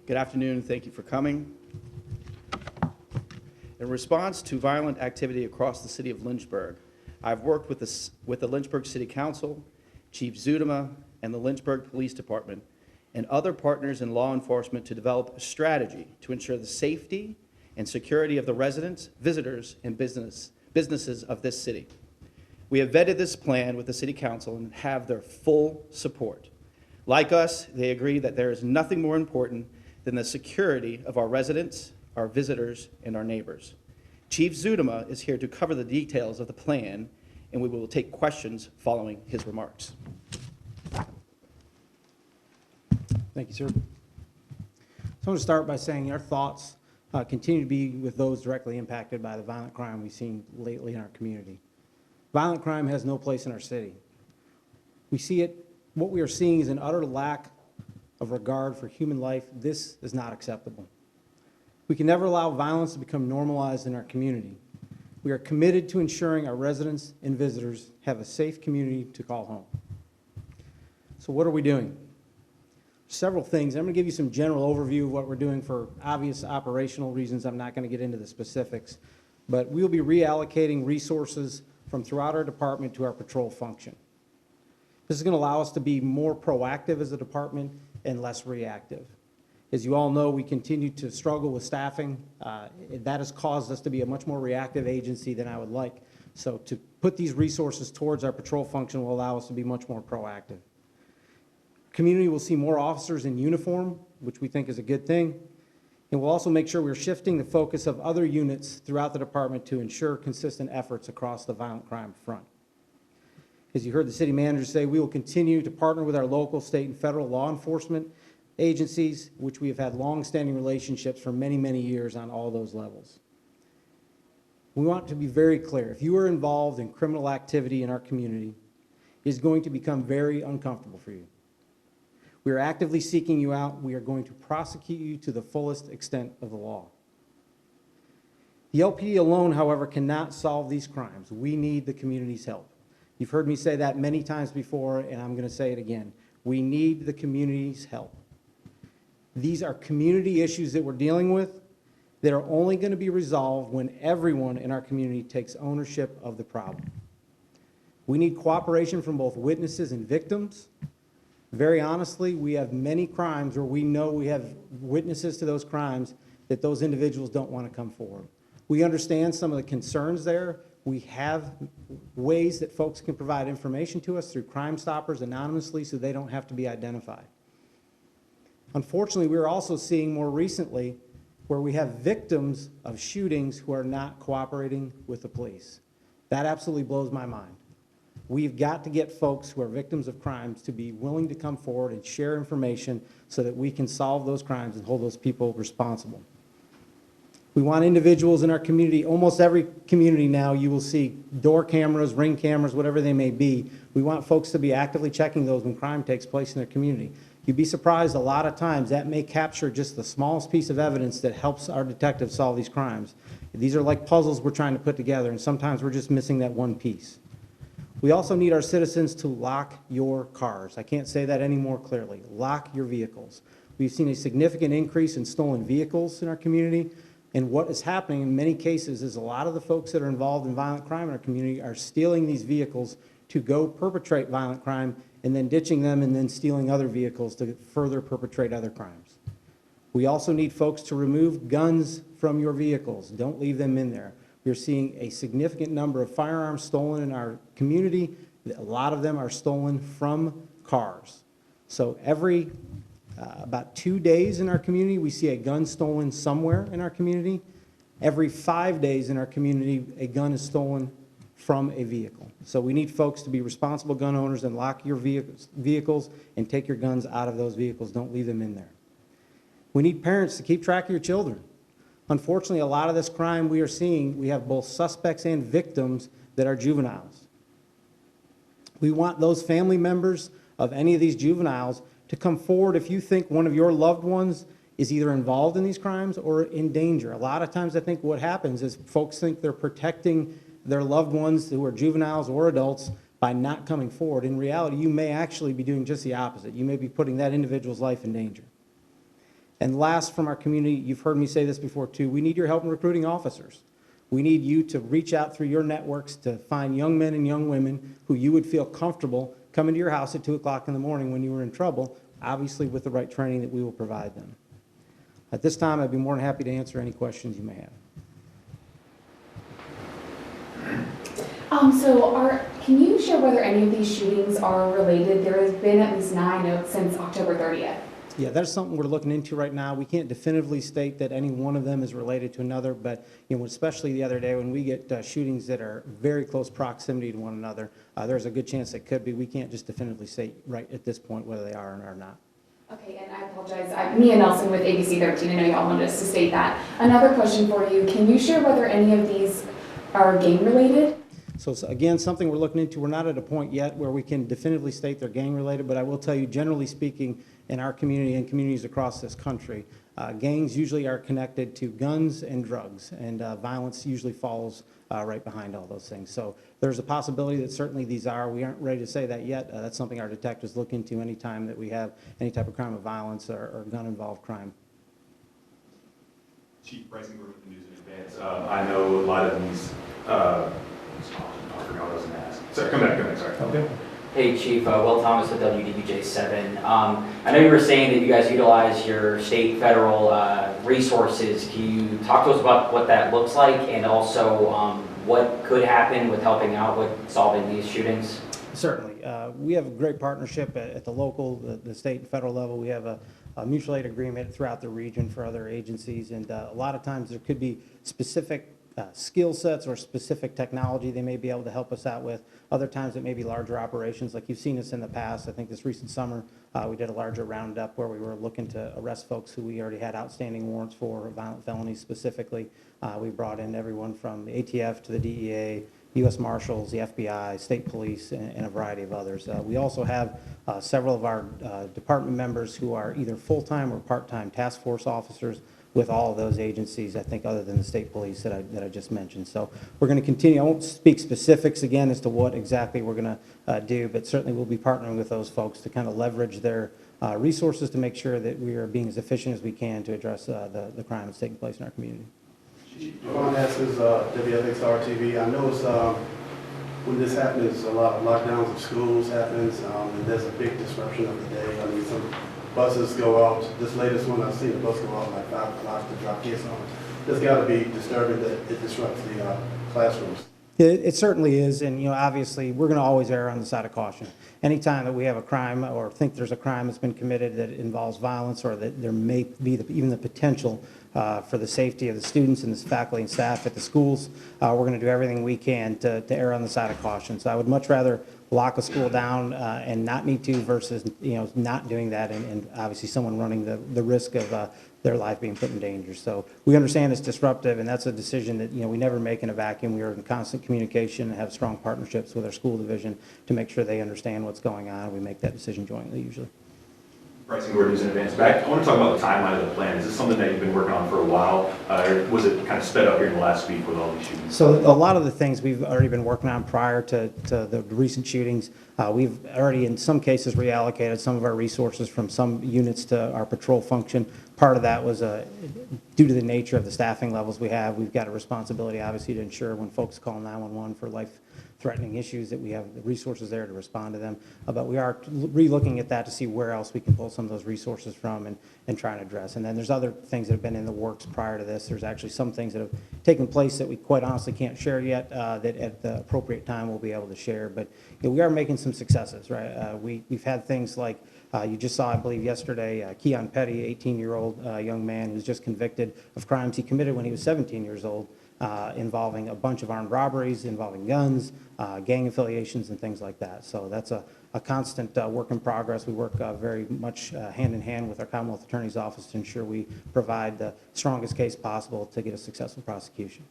Good afternoon, and thank you for coming. In response to violent activity across the city of Lynchburg, I've worked with the Lynchburg City Council, Chief Zudema, and the Lynchburg Police Department, and other partners in law enforcement to develop a strategy to ensure the safety and security of the residents, visitors, and businesses of this city. We have vetted this plan with the City Council and have their full support. Like us, they agree that there is nothing more important than the security of our residents, our visitors, and our neighbors. Chief Zudema is here to cover the details of the plan, and we will take questions following his remarks. Thank you, sir. So I want to start by saying our thoughts continue to be with those directly impacted by the violent crime we've seen lately in our community. Violent crime has no place in our city. What we are seeing is an utter lack of regard for human life. This is not acceptable. We can never allow violence to become normalized in our community. We are committed to ensuring our residents and visitors have a safe community to call home. So what are we doing? Several things. I'm going to give you some general overview of what we're doing for obvious operational reasons. I'm not going to get into the specifics, but we'll be reallocating resources from throughout our department to our patrol function. This is going to allow us to be more proactive as a department and less reactive. As you all know, we continue to struggle with staffing. That has caused us to be a much more reactive agency than I would like. So to put these resources towards our patrol function will allow us to be much more proactive. Community will see more officers in uniform, which we think is a good thing. And we'll also make sure we're shifting the focus of other units throughout the department to ensure consistent efforts across the violent crime front. As you heard the city manager say, we will continue to partner with our local, state, and federal law enforcement agencies, which we have had long-standing relationships for many, many years on all those levels. We want to be very clear. If you are involved in criminal activity in our community, it is going to become very uncomfortable for you. We are actively seeking you out. We are going to prosecute you to the fullest extent of the law. The LPD alone, however, cannot solve these crimes. We need the community's help. You've heard me say that many times before, and I'm going to say it again. We need the community's help. These are community issues that we're dealing with that are only going to be resolved when everyone in our community takes ownership of the problem. We need cooperation from both witnesses and victims. Very honestly, we have many crimes where we know we have witnesses to those crimes that those individuals don't want to come forward. We understand some of the concerns there. We have ways that folks can provide information to us through Crime Stoppers anonymously so they don't have to be identified. Unfortunately, we're also seeing more recently where we have victims of shootings who are not cooperating with the police. That absolutely blows my mind. We've got to get folks who are victims of crimes to be willing to come forward and share information so that we can solve those crimes and hold those people responsible. We want individuals in our community, almost every community now, you will see door cameras, ring cameras, whatever they may be. We want folks to be actively checking those when crime takes place in their community. You'd be surprised a lot of times that may capture just the smallest piece of evidence that helps our detectives solve these crimes. These are like puzzles we're trying to put together, and sometimes we're just missing that one piece. We also need our citizens to lock your cars. I can't say that any more clearly. Lock your vehicles. We've seen a significant increase in stolen vehicles in our community, and what is happening in many cases is a lot of the folks that are involved in violent crime in our community are stealing these vehicles to go perpetrate violent crime and then ditching them and then stealing other vehicles to further perpetrate other crimes. We also need folks to remove guns from your vehicles. Don't leave them in there. We're seeing a significant number of firearms stolen in our community. A lot of them are stolen from cars. So every about 2 days in our community, we see a gun stolen somewhere in our community. Every 5 days in our community, a gun is stolen from a vehicle. So we need folks to be responsible gun owners and lock your vehicles and take your guns out of those vehicles. Don't leave them in there. We need parents to keep track of your children. Unfortunately, a lot of this crime we are seeing, we have both suspects and victims that are juveniles. We want those family members of any of these juveniles to come forward if you think one of your loved ones is either involved in these crimes or in danger. A lot of times I think what happens is folks think they're protecting their loved ones who are juveniles or adults by not coming forward. In reality, you may actually be doing just the opposite. You may be putting that individual's life in danger. And last, from our community, you've heard me say this before too, we need your help in recruiting officers. We need you to reach out through your networks to find young men and young women who you would feel comfortable coming to your house at 2 o'clock in the morning when you were in trouble, obviously with the right training that we will provide them. At this time, I'd be more than happy to answer any questions you may have. Can you share whether any of these shootings are related? There has been at least 9 since October 30th. Yeah, that's something we're looking into right now. We can't definitively state that any one of them is related to another, but especially the other day when we get shootings that are very close proximity to one another, there's a good chance it could be. We can't just definitively state right at this point whether they are or not. Okay, and I apologize. I'm Mia Nelson with ABC 13. I know y'all wanted us to state that. Another question for you. Can you share whether any of these are gang related? So again, something we're looking into. We're not at a point yet where we can definitively state they're gang-related, but I will tell you, generally speaking, in our community and communities across this country, gangs usually are connected to guns and drugs, and violence usually follows right behind all those things. So there's a possibility that certainly these are. We aren't ready to say that yet. That's something our detectives look into any time that we have any type of crime of violence or gun-involved crime. Chief Bryson Gordon with the News in Advance. I know a lot of these. I forgot what I was going to ask. Sorry, come back, sorry. Okay. Hey Chief, Will Thomas with WDBJ7. I know you were saying that you guys utilize your state, federal resources. Can you talk to us about what that looks like and also what could happen with helping out with solving these shootings? Certainly. We have a great partnership at the local, the state and federal level. We have a mutual aid agreement throughout the region for other agencies, and a lot of times there could be specific skill sets or specific technology they may be able to help us out with. Other times it may be larger operations, like you've seen us in the past. I think this recent summer we did a larger roundup where we were looking to arrest folks who we already had outstanding warrants for, violent felonies specifically. We brought in everyone from the ATF to the DEA, U.S. Marshals, the FBI, state police, and a variety of others. We also have several of our department members who are either full-time or part-time task force officers with all of those agencies, I think, other than the state police that I just mentioned. So we're going to continue. I won't speak specifics again as to what exactly we're going to do, but certainly we'll be partnering with those folks to kind of leverage their resources to make sure that we are being as efficient as we can to address the crime that's taking place in our community. Ron Heskins, WFXR TV. I noticed when this happens, a lot of lockdowns of schools happens, and there's a big disruption of the day. I mean, some buses go out. This latest one, I've seen a bus go out like 5 o'clock to drop kids off. There's got to be disturbing that it disrupts the classrooms. It certainly is, and obviously we're going to always err on the side of caution. Anytime that we have a crime or think there's a crime that's been committed that involves violence, or that there may be even the potential for the safety of the students and the faculty and staff at the schools, we're going to do everything we can to err on the side of caution. So I would much rather lock a school down and not need to versus not doing that, and obviously someone running the risk of their life being put in danger. So we understand it's disruptive, and that's a decision that we never make in a vacuum. We are in constant communication and have strong partnerships with our school division to make sure they understand what's going on. We make that decision jointly usually. Bryson Gordon, News in Advance. Back, I want to talk about the timeline of the plan. Is this something that you've been working on for a while, or was it kind of sped up here in the last week with all these shootings? So a lot of the things we've already been working on prior to the recent shootings. We've already, in some cases, reallocated some of our resources from some units to our patrol function. Part of that was due to the nature of the staffing levels we have. We've got a responsibility, obviously, to ensure when folks call 911 for life-threatening issues that we have the resources there to respond to them. But we are re-looking at that to see where else we can pull some of those resources from and try and address. And then there's other things that have been in the works prior to this. There's actually some things that have taken place that we quite honestly can't share yet, that at the appropriate time we'll be able to share. But we are making some successes, right? We've had things like, you just saw, I believe, yesterday, Keon Petty, 18-year-old young man who was just convicted of crimes he committed when he was 17 years old, involving a bunch of armed robberies, involving guns, gang affiliations, and things like that. So that's a constant work in progress. We work very much hand in hand with our Commonwealth Attorney's Office to ensure we provide the strongest case possible to get a successful prosecution.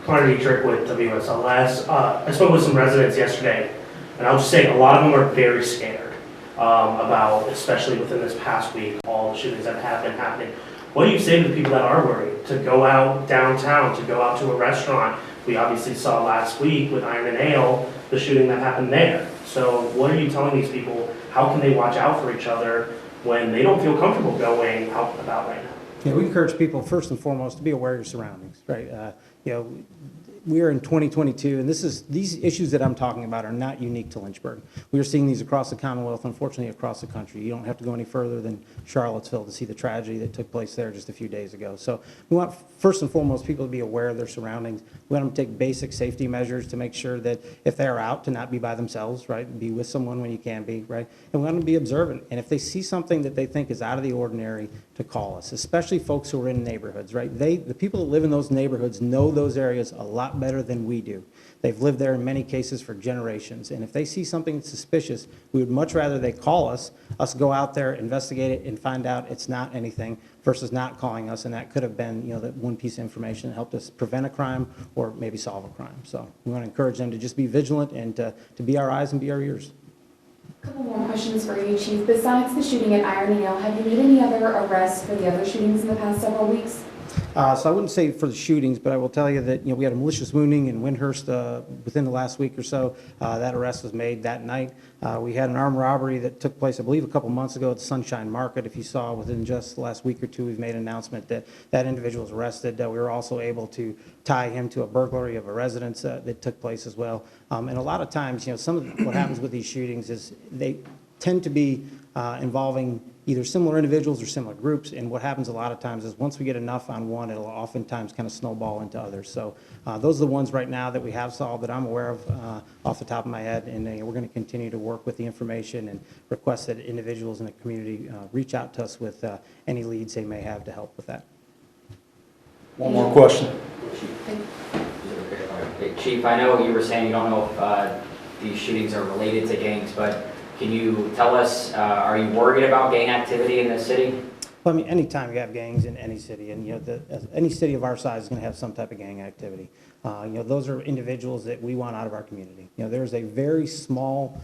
Conor Dietrich with WSLS. I spoke with some residents yesterday, and I'll just say a lot of them are very scared about, especially within this past week, all the shootings that have been happening. What do you say to the people that are worried to go out downtown, to go out to a restaurant? We obviously saw last week with Iron and Ale, the shooting that happened there. So what are you telling these people? How can they watch out for each other when they don't feel comfortable going out and about right now. Yeah, we encourage people first and foremost to be aware of your surroundings, right? We are in 2022, and these issues that I'm talking about are not unique to Lynchburg. We are seeing these across the Commonwealth, unfortunately across the country. You don't have to go any further than Charlottesville to see the tragedy that took place there just a few days ago. So we want, first and foremost, people to be aware of their surroundings. We want them to take basic safety measures to make sure that if they're out, to not be by themselves, right? Be with someone when you can be, right? And we want them to be observant. And if they see something that they think is out of the ordinary, to call us, especially folks who are in neighborhoods, right? The people that live in those neighborhoods know those areas a lot better than we do. They've lived there in many cases for generations. And if they see something suspicious, we would much rather they call us go out there, investigate it, and find out it's not anything versus not calling us. And that could have been, that one piece of information that helped us prevent a crime or maybe solve a crime. So we want to encourage them to just be vigilant and to be our eyes and be our ears. A couple more questions for you, Chief. Besides the shooting at Irony Nail, have you made any other arrests for the other shootings in the past several weeks? So I wouldn't say for the shootings, but I will tell you that, we had a malicious wounding in Windhurst within the last week or so. That arrest was made that night. We had an armed robbery that took place, I believe, a couple months ago at the Sunshine Market. If you saw within just the last week or two, we've made an announcement that that individual was arrested. We were also able to tie him to a burglary of a residence that took place as well. And a lot of times, some of what happens with these shootings is they tend to be involving either similar individuals or similar groups, and what happens a lot of times is once we get enough on one, it'll oftentimes kind of snowball into others. So those are the ones right now that we have solved that I'm aware of off the top of my head, and we're going to continue to work with the information and request that individuals in the community reach out to us with any leads they may have to help with that. One more question. Chief, I know you were saying you don't know if these shootings are related to gangs, but can you tell us, are you worried about gang activity in this city? Well, I mean, anytime you have gangs in any city, and any city of our size is going to have some type of gang activity. Those are individuals that we want out of our community. There's a very small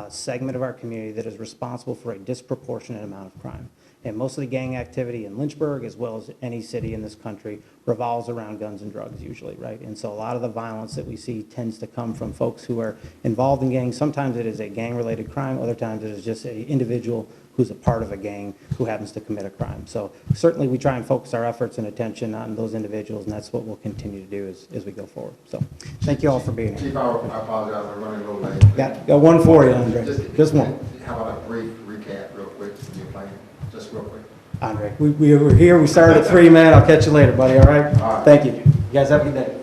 segment of our community that is responsible for a disproportionate amount of crime. And most of the gang activity in Lynchburg, as well as any city in this country, revolves around guns and drugs usually, right? And so a lot of the violence that we see tends to come from folks who are involved in gangs. Sometimes it is a gang-related crime. Other times it is just an individual who's a part of a gang who happens to commit a crime. So certainly we try and focus our efforts and attention on those individuals, and that's what we'll continue to do as we go forward. So thank you all for being here. Chief, I apologize, I'm running a little late. Got one for you, Andre. Just one. How about a brief recap real quick of your plan? Just real quick. Andre, we were here, we started at 3, man. I'll catch you later, buddy, all right? All right. Thank you. You guys have a good day.